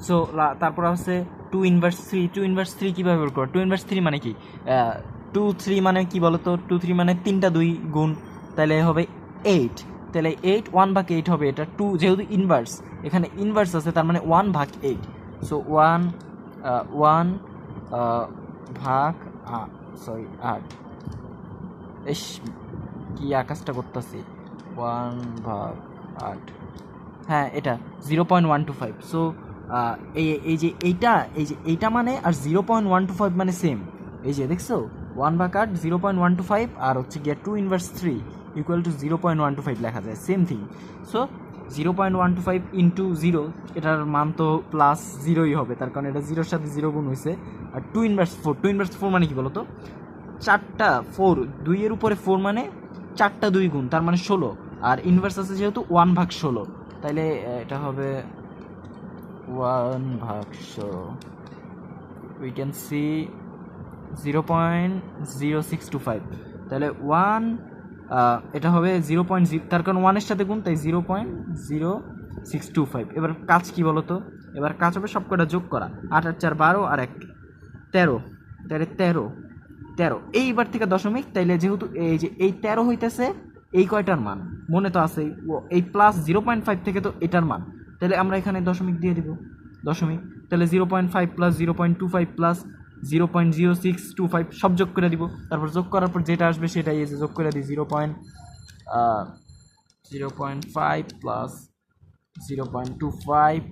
So তারপর হচ্ছে 2 inverse 3, 2 inverse 3 কীভাবে বের করো? 2 ইনভার্স 3 মানে কি? 2 3 মানে কি বলো তো? 2 3 মানে 3টা 2 গুণ, তাহলে হবে 8। তাহলে 8 1/8 হবে এটা। 2 যেহেতু ইনভার্স, এখানে ইনভার্স আছে, তার মানে 1/8। সো 1 ভাগ 8। এস কি আকাশটা করতেছি, 1/8। হ্যাঁ, এটা 0.125। সো এইটা মানে আর 0.125 মানে সেম। এই যে দেখছো 1/8 0.125 আর হচ্ছে গিয়ে 2 ইনভার্স 3 ইকুয়াল টু 0.125 লেখা যায়, সেম থিং। সো 0.125 ইন্টু 0, এটার মান তো প্লাস 0ই হবে, তার কারণ এটা 0-র সাথে 0 গুণ হয়েছে। আর 2 ইনভার্স 4 মানে কি বলো তো? 4টা 4, 2-এর উপরে 4 মানে 4টা 2 গুণ, তার মানে 16। আর ইনভার্স আছে যেহেতু 1/16, তাইলে এটা হবে 1/16। We can see 0.0625। তাহলে 1, এটা হবে 0.0, তার কারণ 1-এর সাথে গুণ, তাই 0.0625। এবার কাজ কি বলো তো? এবার কাজ হবে সব কটা যোগ করা। 8 আর 4 12 আর 1 13। তাহলে 13 এইবার থেকে দশমিক, তাইলে যেহেতু এই যে এই 13 হইতেছে এই কয়টার মান মনে তো আছে, এই প্লাস 0.5 থেকে তো এটার মান, তাহলে আমরা এখানে দশমিক দিয়ে দিব, দশমিক। তাহলে 0.5 প্লাস 0.25 প্লাস 0.0625 সব যোগ করে দিব। তারপর যোগ করার পর যেটা আসবে সেটাই এসে যোগ করে দিই। 0.5 প্লাস 0.25,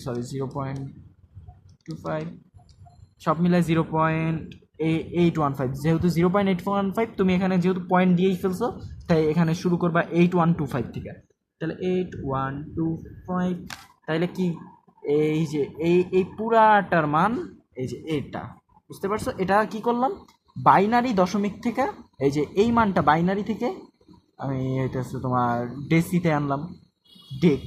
সরি 0.25 সব মিলায় 0.815। যেহেতু 0.815 তুমি এখানে যেহেতু পয়েন্ট দিয়েই ফেলছো, তাই এখানে শুরু করবা 8125 থেকে। তাহলে 8125, তাইলে কি এই যে এই পুরাটার মান এই যে এটা, বুঝতে পারছো? এটা কি করলাম, বাইনারি দশমিক থেকে এই যে এই মানটা বাইনারি থেকে আমি এটা হচ্ছে তোমার ডেসিতে আনলাম, ডেক।